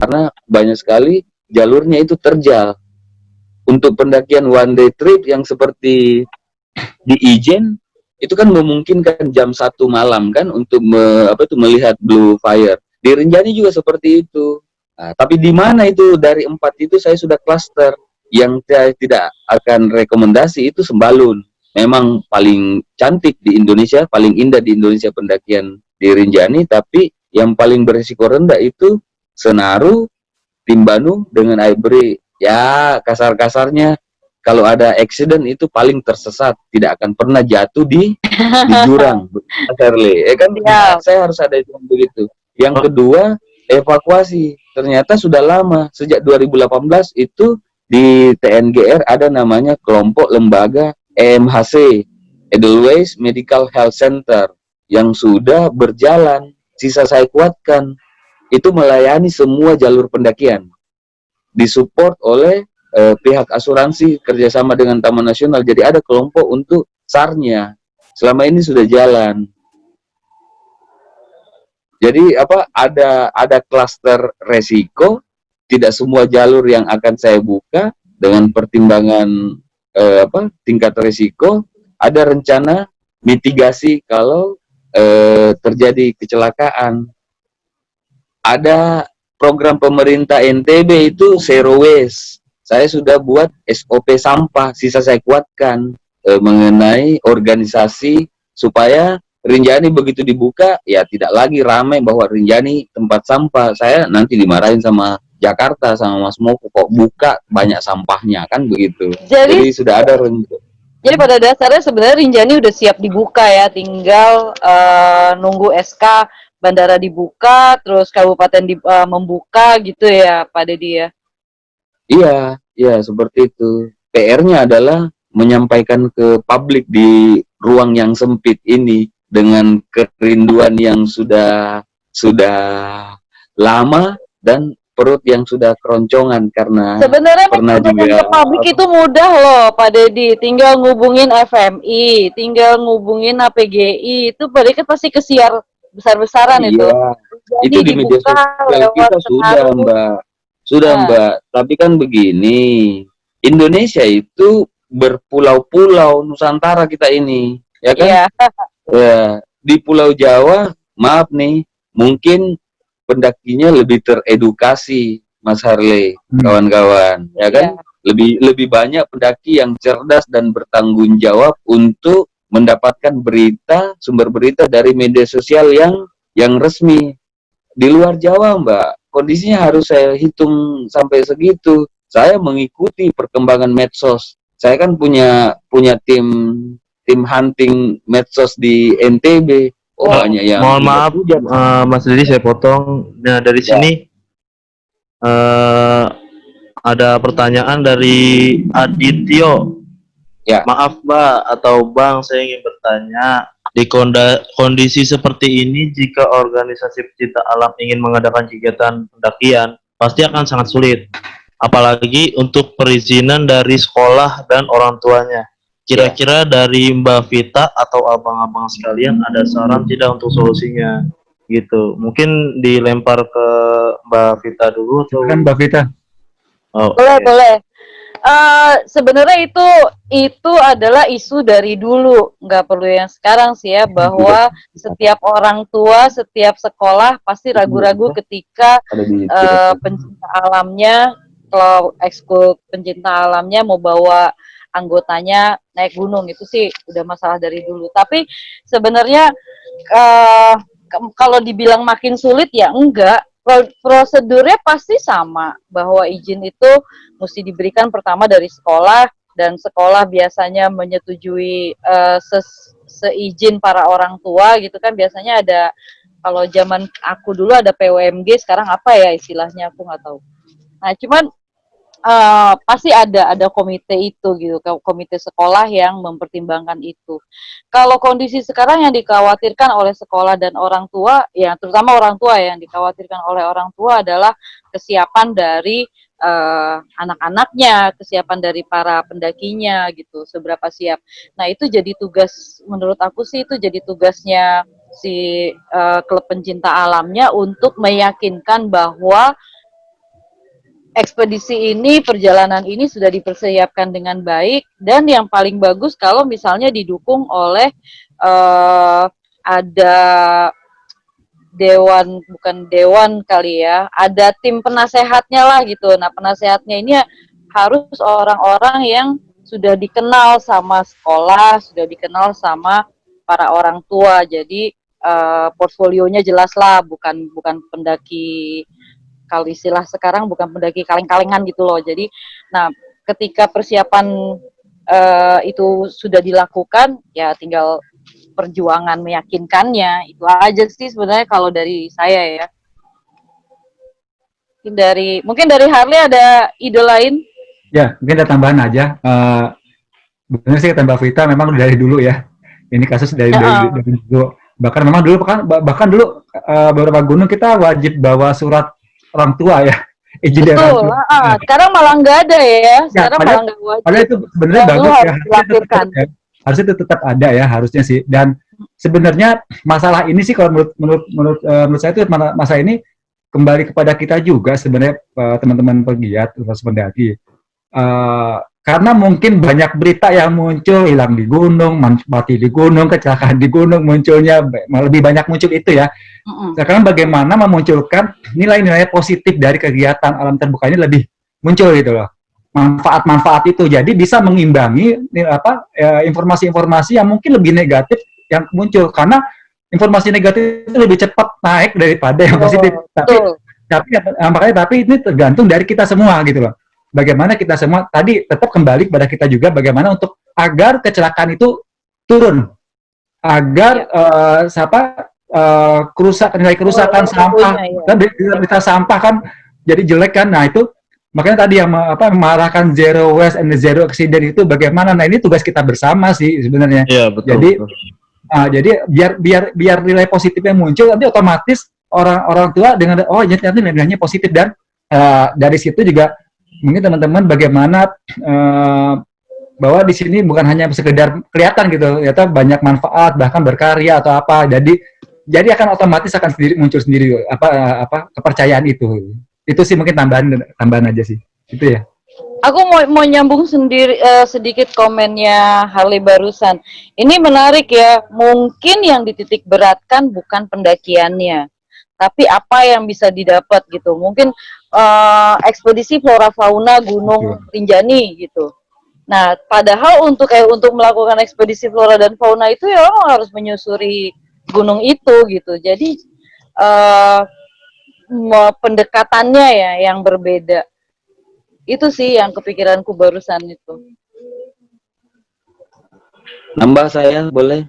karena banyak sekali jalurnya itu terjal. Untuk pendakian one day trip yang seperti di Ijen itu kan memungkinkan jam 1 malam kan untuk melihat blue fire. Di Rinjani juga seperti itu. Nah, tapi di mana itu dari 4 itu saya sudah cluster. Yang saya tidak akan rekomendasi itu Sembalun. Memang paling cantik di Indonesia, paling indah di Indonesia pendakian di Rinjani, tapi yang paling berisiko rendah itu Senaru, Timbanu dengan Aibri. Ya, kasar-kasarnya kalau ada accident itu paling tersesat, tidak akan pernah jatuh di jurang, Shirley. Kan Ya. saya harus ada yang begitu. Yang kedua, evakuasi. Ternyata sudah lama, sejak 2018 itu di TNGR ada namanya kelompok lembaga EMHC, Edelweiss Medical Health Center, yang sudah berjalan. Sisa saya kuatkan, itu melayani semua jalur pendakian, disupport oleh pihak asuransi kerjasama dengan Taman Nasional. Jadi ada kelompok untuk SAR-nya. Selama ini sudah jalan. Jadi ada klaster resiko, tidak semua jalur yang akan saya buka dengan pertimbangan tingkat resiko, ada rencana mitigasi kalau terjadi kecelakaan. Ada program pemerintah NTB itu zero waste. Saya sudah buat SOP sampah, sisa saya kuatkan mengenai organisasi supaya Rinjani begitu dibuka ya tidak lagi ramai bahwa Rinjani tempat sampah. Saya nanti dimarahin sama Jakarta sama Mas Moko kok buka banyak sampahnya kan begitu. Jadi sudah ada rencana. Jadi pada dasarnya sebenarnya Rinjani udah siap dibuka ya, tinggal nunggu SK bandara dibuka, terus kabupaten membuka gitu ya, Pak Dedi ya. Iya, iya seperti itu. PR-nya adalah menyampaikan ke publik di ruang yang sempit ini dengan kerinduan yang sudah lama dan perut yang sudah keroncongan karena sebenarnya pernah menyampaikan juga ke publik itu mudah loh Pak Dedi, tinggal ngubungin FMI, tinggal ngubungin APGI, itu mereka pasti kesiar besar-besaran itu. iya Jadi itu di media dibuka sosial lewat kita sudah Senaru. Mbak, sudah Nah, Mbak. Tapi kan begini, Indonesia itu berpulau-pulau Nusantara kita ini, ya kan? iya. Ya, di Pulau Jawa, maaf nih, mungkin pendakinya lebih teredukasi, Mas Harley, kawan-kawan, ya kan? Iya. Lebih banyak pendaki yang cerdas dan bertanggung jawab untuk mendapatkan berita, sumber berita dari media sosial yang resmi. Di luar Jawa, Mbak, kondisinya harus saya hitung sampai segitu. Saya mengikuti perkembangan medsos. Saya kan punya tim hunting medsos di NTB. Oh, banyak yang Mohon maaf, Mas Didi, saya potong. Nah, dari sini ada pertanyaan dari Adityo. Ya. Maaf Mbak atau Bang, saya ingin bertanya, di kondisi seperti ini, jika organisasi pecinta alam ingin mengadakan kegiatan pendakian, pasti akan sangat sulit. Apalagi untuk perizinan dari sekolah dan orang tuanya. Kira-kira dari Mbak Vita atau abang-abang sekalian ada saran tidak untuk solusinya? Gitu. Mungkin dilempar ke Mbak Vita dulu atau kan Mbak Vita? Oh, boleh. Sebenarnya itu adalah isu dari dulu, nggak perlu yang sekarang sih ya, bahwa setiap orang tua, setiap sekolah pasti ragu-ragu ketika pencinta alamnya, kalau ekskul pencinta alamnya mau bawa anggotanya naik gunung, itu sih udah masalah dari dulu. Tapi sebenarnya kalau dibilang makin sulit ya enggak, prosedurnya pasti sama, bahwa izin itu mesti diberikan pertama dari sekolah, dan sekolah biasanya menyetujui seizin para orang tua gitu kan. Biasanya ada, kalau zaman aku dulu ada PWMG, sekarang apa ya istilahnya aku nggak tahu. Nah cuman pasti ada komite itu gitu, komite sekolah yang mempertimbangkan itu. Kalau kondisi sekarang yang dikhawatirkan oleh sekolah dan orang tua, ya terutama orang tua, yang dikhawatirkan oleh orang tua adalah kesiapan dari anak-anaknya, kesiapan dari para pendakinya gitu, seberapa siap. Nah itu jadi tugas, menurut aku sih itu jadi tugasnya si klub pencinta alamnya untuk meyakinkan bahwa ekspedisi ini, perjalanan ini sudah dipersiapkan dengan baik, dan yang paling bagus kalau misalnya didukung oleh ada dewan, bukan dewan kali ya, ada tim penasehatnya lah gitu. Nah, penasehatnya ini harus orang-orang yang sudah dikenal sama sekolah, sudah dikenal sama para orang tua. Jadi portfolionya jelas lah, bukan pendaki, kalau istilah sekarang bukan pendaki kaleng-kalengan gitu loh. Jadi, nah ketika persiapan itu sudah dilakukan, ya tinggal perjuangan meyakinkannya. Itu aja sih sebenarnya kalau dari saya ya. Mungkin dari Harley ada ide lain? Ya, mungkin ada tambahan aja. Benar sih kata Mbak Vita, memang dari dulu ya. Ini kasus dari dulu. Bahkan dulu beberapa gunung kita wajib bawa surat orang tua ya. Izin dari orang tua. Sekarang malah nggak ada ya. Sekarang malah nggak wajib. Padahal itu sebenarnya bagus ya. Harusnya itu tetap ada ya, harusnya sih. Dan sebenarnya masalah ini sih kalau menurut saya itu masalah ini kembali kepada kita juga sebenarnya, teman-teman pegiat terus pendaki. Karena mungkin banyak berita yang muncul, hilang di gunung, mati di gunung, kecelakaan di gunung, munculnya lebih banyak muncul itu ya. Sekarang bagaimana memunculkan nilai-nilai positif dari kegiatan alam terbuka ini lebih muncul gitu loh. Manfaat-manfaat itu jadi bisa mengimbangi informasi-informasi yang mungkin lebih negatif yang muncul, karena informasi negatif itu lebih cepat naik daripada yang positif. Tapi ini tergantung dari kita semua gitu loh. Bagaimana kita semua tadi tetap kembali kepada kita juga, bagaimana untuk agar kecelakaan itu turun, agar nilai kerusakan sampah kan, berita sampah kan jadi jelek kan. Nah itu makanya tadi yang mengarahkan zero waste and zero accident itu bagaimana. Nah ini tugas kita bersama sih sebenarnya. Iya, betul. Jadi biar nilai positifnya muncul, nanti otomatis orang tua dengan ternyata nilainya positif, dan dari situ juga mungkin teman-teman bagaimana bahwa di sini bukan hanya sekedar kelihatan gitu, ternyata banyak manfaat, bahkan berkarya atau apa. Jadi akan otomatis akan muncul sendiri kepercayaan itu. Itu sih mungkin tambahan aja sih. Itu ya. Aku mau nyambung sedikit komennya Harley barusan. Ini menarik ya. Mungkin yang dititik beratkan bukan pendakiannya, tapi apa yang bisa didapat gitu. Mungkin ekspedisi flora fauna Gunung Rinjani gitu. Nah, padahal untuk melakukan ekspedisi flora dan fauna itu ya orang harus menyusuri gunung itu gitu. Jadi pendekatannya ya yang berbeda. Itu sih yang kepikiranku barusan itu. Nambah saya boleh?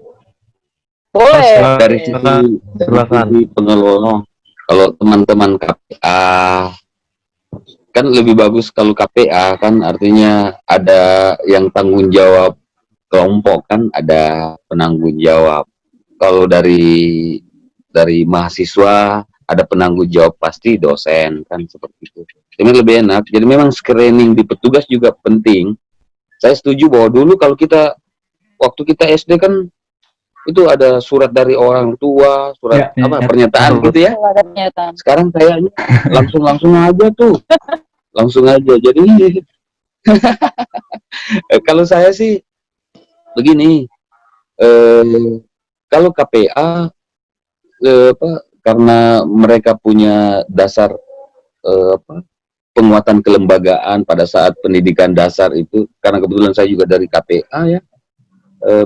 Boleh. Dari sisi pengelola, kalau teman-teman KPA kan lebih bagus kalau KPA kan artinya ada yang tanggung jawab kelompok kan, ada penanggung jawab. Kalau dari mahasiswa ada penanggung jawab pasti dosen kan, seperti itu. Ini lebih enak. Jadi memang screening di petugas juga penting. Saya setuju bahwa dulu kalau waktu kita SD kan itu ada surat dari orang tua, surat pernyataan gitu ya. Sekarang kayaknya langsung aja tuh. Langsung aja. Jadi kalau saya sih begini, kalau KPA karena mereka punya dasar penguatan kelembagaan pada saat pendidikan dasar itu, karena kebetulan saya juga dari KPA ya,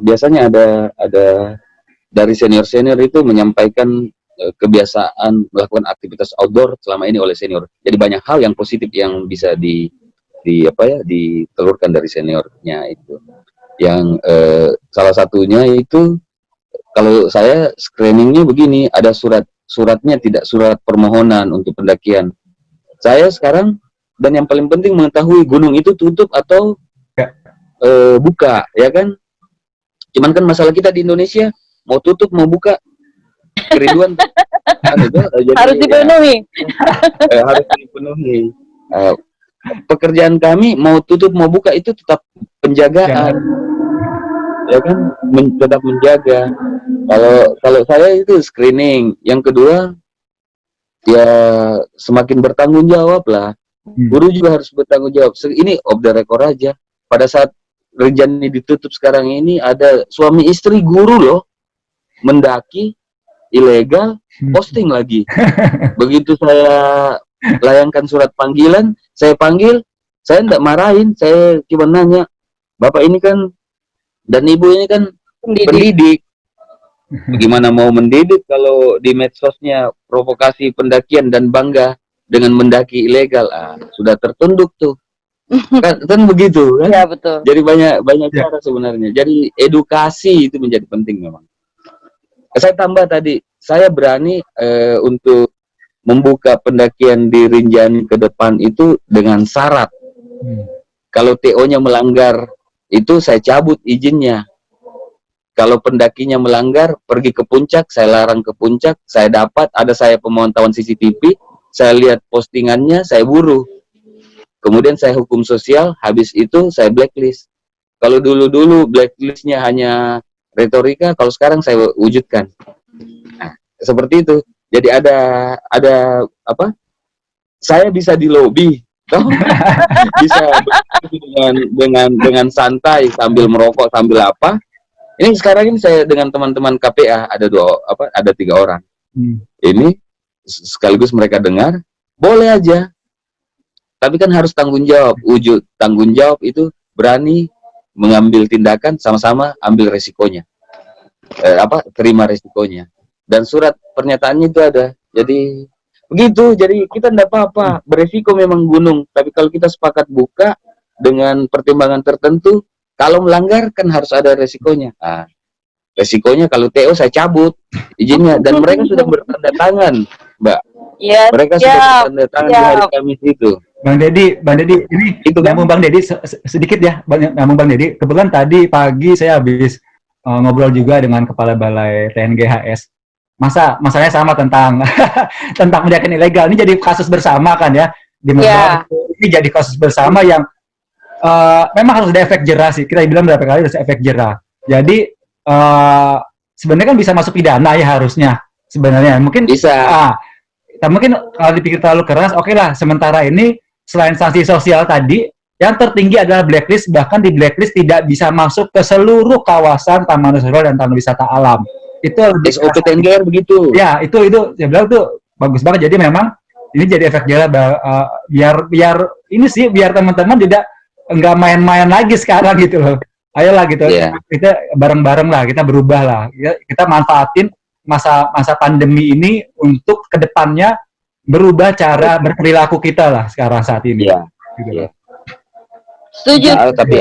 biasanya ada dari senior-senior itu menyampaikan kebiasaan melakukan aktivitas outdoor selama ini oleh senior. Jadi banyak hal yang positif yang bisa ditelurkan dari seniornya itu. Yang salah satunya itu kalau saya screeningnya begini, ada suratnya, tidak surat permohonan untuk pendakian. Saya sekarang, dan yang paling penting mengetahui gunung itu tutup atau buka, ya kan? Cuman kan masalah kita di Indonesia, mau tutup mau buka, kerinduan harus dipenuhi. Harus dipenuhi. Pekerjaan kami mau tutup mau buka itu tetap penjagaan, ya kan, tetap menjaga. Kalau saya itu screening. Yang kedua ya semakin bertanggung jawab lah. Guru juga harus bertanggung jawab. Ini off the record aja. Pada saat Rinjani ditutup sekarang ini, ada suami istri guru loh mendaki ilegal, posting lagi. Begitu saya layangkan surat panggilan, saya panggil, saya enggak marahin, saya cuma nanya, Bapak ini kan dan Ibu ini kan pendidik. Bagaimana mau mendidik kalau di medsosnya provokasi pendakian dan bangga dengan mendaki ilegal? Sudah tertunduk tuh. kan begitu kan? Ya, betul. Jadi banyak cara sebenarnya. Jadi edukasi itu menjadi penting memang. Saya tambah tadi, saya berani untuk membuka pendakian di Rinjani ke depan itu dengan syarat. Kalau TO-nya melanggar, itu saya cabut izinnya. Kalau pendakinya melanggar, pergi ke puncak, saya larang ke puncak, saya pemantauan CCTV, saya lihat postingannya, saya buruh. Kemudian saya hukum sosial, habis itu saya blacklist. Kalau dulu blacklistnya hanya retorika, kalau sekarang saya wujudkan. Nah, seperti itu. Jadi ada apa? Saya bisa dilobi, bisa dengan santai sambil merokok sambil apa? Ini sekarang ini saya dengan teman-teman KPA ada 3 orang. Ini sekaligus mereka dengar, boleh aja. Tapi kan harus tanggung jawab. Wujud tanggung jawab itu berani mengambil tindakan, sama-sama ambil resikonya. Terima resikonya. Dan surat pernyataannya itu ada. Jadi begitu. Jadi kita enggak apa-apa. Beresiko memang gunung. Tapi kalau kita sepakat buka dengan pertimbangan tertentu, kalau melanggar kan harus ada resikonya. Resikonya kalau TO saya cabut izinnya, dan mereka sudah bertanda tangan, Mbak. Ya, mereka sudah bertanda tangan di hari Kamis itu. Bang Dedi, ini itu nyambung Bang Dedi sedikit ya, nyambung Bang Dedi. Kebetulan tadi pagi saya habis ngobrol juga dengan Kepala Balai TNGHS. Masalahnya sama tentang tentang pendakian ilegal. Ini jadi kasus bersama kan ya. Di mana ini jadi kasus bersama yang memang harus ada efek jerah sih. Kita bilang berapa kali harus efek jerah. Jadi sebenarnya kan bisa masuk pidana ya harusnya. Sebenarnya mungkin bisa. Tapi mungkin kalau dipikir terlalu keras, oke lah. Sementara ini selain sanksi sosial tadi, yang tertinggi adalah blacklist. Bahkan di blacklist tidak bisa masuk ke seluruh kawasan Taman Nasional dan Taman Wisata Alam. Itu SOP TNGR begitu. Ya, itu saya bilang tuh bagus banget. Jadi memang ini jadi efek jerah biar ini sih biar teman-teman juga nggak main-main lagi sekarang gitu loh. Ayolah gitu, kita bareng-bareng lah, kita berubah lah, kita manfaatin masa pandemi ini untuk kedepannya berubah cara berperilaku kita lah sekarang saat ini. Gitu. Setuju. Tapi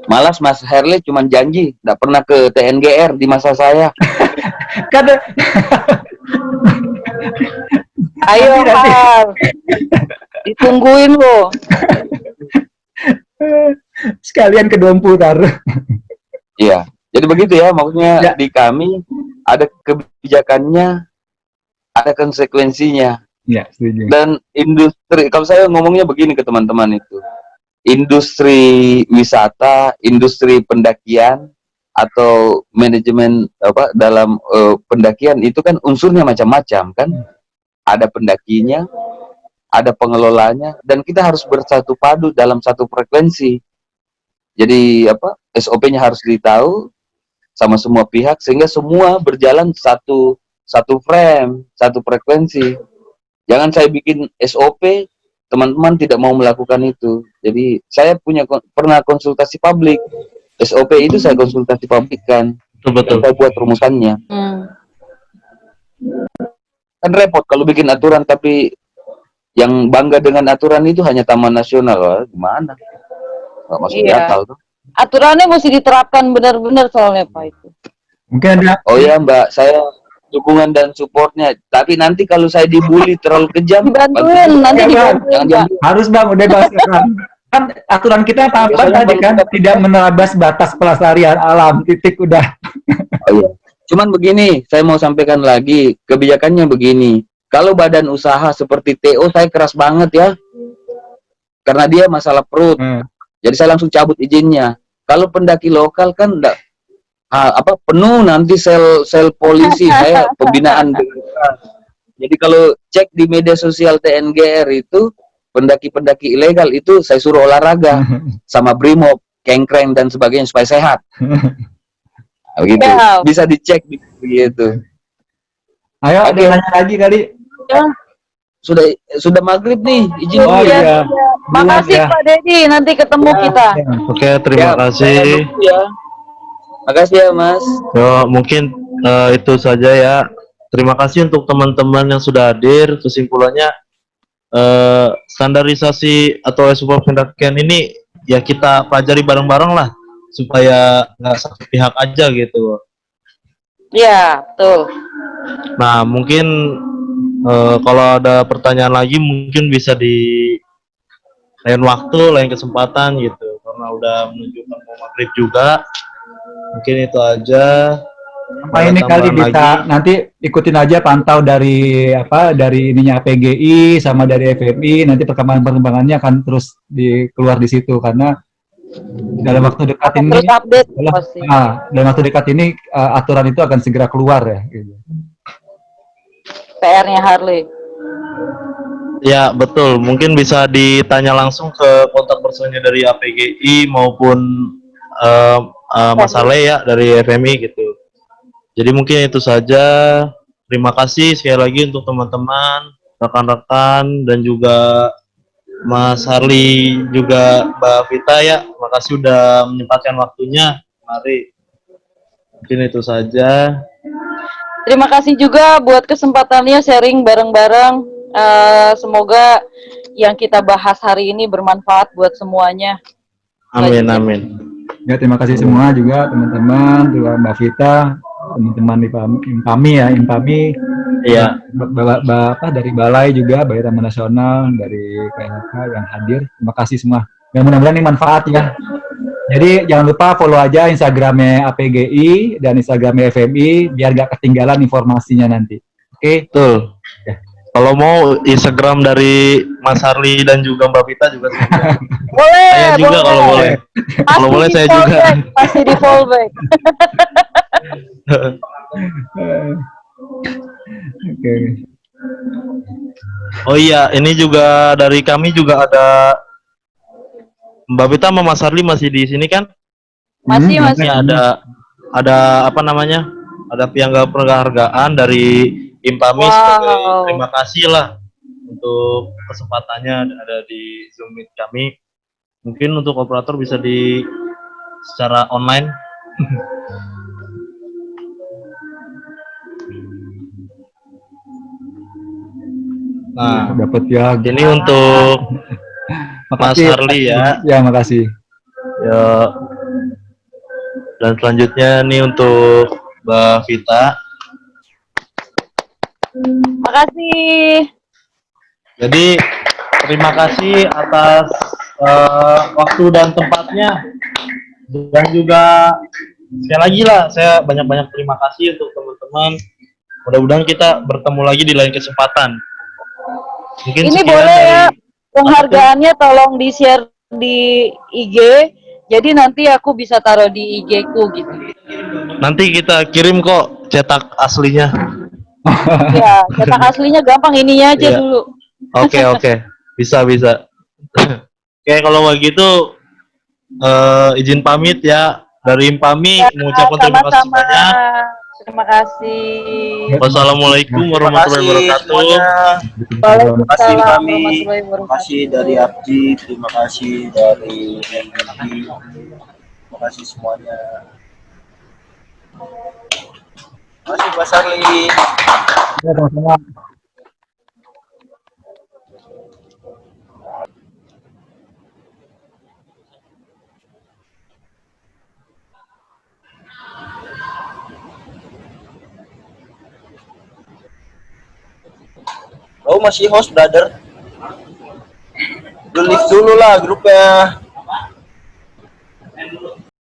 malas Mas Herli cuma janji, nggak pernah ke TNGR di masa saya. Ayo Har, ditungguin loh. Sekalian ke Dompu tar. Iya, jadi begitu ya, maksudnya di kami ada kebijakannya, ada konsekuensinya. Ya, setuju. Dan industri, kalau saya ngomongnya begini ke teman-teman itu, industri wisata, industri pendakian atau manajemen dalam pendakian itu kan unsurnya macam-macam kan. Ada pendakinya, ada pengelolanya, dan kita harus bersatu padu dalam satu frekuensi. Jadi SOP-nya harus ditahu sama semua pihak sehingga semua berjalan satu frame, satu frekuensi. Jangan saya bikin SOP, teman-teman tidak mau melakukan itu. Jadi saya pernah konsultasi publik. SOP itu saya konsultasi publikkan. Betul. Saya buat rumusannya. Kan repot kalau bikin aturan tapi yang bangga dengan aturan itu hanya Taman Nasional. Gimana? Nggak masuk di akal tuh. Aturannya mesti diterapkan benar-benar soalnya Pak itu. Mungkin ada. Oh ya Mbak, saya dukungan dan supportnya. Tapi nanti kalau saya dibully terlalu kejam, dibantuin nanti dibantuin. Harus Bang, udah bahas kan aturan kita apa tadi kan tidak menerabas batas pelestarian alam, titik udah. Oh iya. Cuman begini, saya mau sampaikan lagi, kebijakannya begini. Kalau badan usaha seperti TO saya keras banget ya. Karena dia masalah perut. Jadi saya langsung cabut izinnya. Kalau pendaki lokal kan enggak penuh nanti sel polisi, saya pembinaan. Jadi kalau cek di media sosial TNGR itu pendaki-pendaki ilegal itu saya suruh olahraga sama Brimob, kengkreng dan sebagainya supaya sehat. Begitu. Ya. Bisa dicek begitu. Ayo, ada Oke. yang nanya lagi kali. Ya. Sudah maghrib nih, izin Oh dulu ya. iya. Makasih Ya. Pak Dedi, nanti ketemu kita. Oke, terima saya kasih. dulu ya. Makasih ya Mas. Yo, mungkin itu saja ya. Terima kasih untuk teman-teman yang sudah hadir. Kesimpulannya, standarisasi atau SOP pendakian ini ya kita pelajari bareng-bareng lah, supaya nggak satu pihak aja gitu. Iya, betul. Nah, mungkin kalau ada pertanyaan lagi mungkin bisa di lain waktu, lain kesempatan gitu. Karena udah menunjukkan mau maghrib juga. Mungkin itu aja. Apa ini kali kita nanti ikutin aja, pantau dari dari ininya PGI sama dari FMI, nanti perkembangannya akan terus keluar di situ, karena dalam waktu dekat ini Terus update pasti. dalam waktu dekat ini aturan itu akan segera keluar ya gitu. PR-nya Harley. Ya, betul. Mungkin bisa ditanya langsung ke kontak personnya dari APGI maupun Mas Ale ya dari FMI gitu. Jadi mungkin itu saja. Terima kasih sekali lagi untuk teman-teman, rekan-rekan, dan juga Mas Harli, juga Mbak Vita ya. Makasih udah menyempatkan waktunya. Mari. Mungkin itu saja. Terima kasih juga buat kesempatannya sharing bareng-bareng. Semoga yang kita bahas hari ini bermanfaat buat semuanya. Amin, amin. Ya, terima kasih semua juga teman-teman, juga Mbak Vita, teman-teman di Impami, Iya. dari Balai juga, Balai Taman Nasional, dari KLHK yang hadir. Terima kasih semua. Dan mudah-mudahan ini manfaat ya. Jadi jangan lupa follow aja Instagramnya APGI dan Instagramnya FMI biar gak ketinggalan informasinya nanti. Oke? Betul. Ya. Kalau mau Instagram dari Mas Harli dan juga Mbak Vita juga saya. Boleh, Saya juga kalau boleh. Kalau boleh saya juga. Pasti di fallback. Oke. Oh iya, ini juga dari kami juga ada Mbak Vita sama Mas Harli masih di sini kan? Masih. Ini ada apa namanya? Ada penghargaan dari Impami sebagai terima kasih lah untuk kesempatannya ada di Zoom Meet kami. Mungkin untuk operator bisa secara online. Nah, dapat ya. ini untuk Mas Harli ya. Ya, makasih. Ya. Dan selanjutnya nih untuk Mbak Vita. Makasih. Jadi terima kasih atas waktu dan tempatnya, dan juga sekali lagi lah saya banyak-banyak terima kasih untuk teman-teman. Mudah-mudahan kita bertemu lagi di lain kesempatan. Mungkin ini boleh ya penghargaannya tolong di share di IG, jadi nanti aku bisa taruh di IG ku gitu. Nanti kita kirim kok cetak aslinya. Ya, cetak aslinya gampang, ininya aja dulu. Oke. Bisa. Oke, kalau begitu izin pamit ya. Dari Impami mengucapkan terima kasih banyak. Terima kasih. Wassalamualaikum warahmatullahi wabarakatuh. Terima kasih kami. Terima kasih dari Abdi, terima kasih dari MNI, terima kasih semuanya. Terima kasih Pak Sarli. Ya, sama-sama. Oh masih host brother. Lift dulu lah grupnya.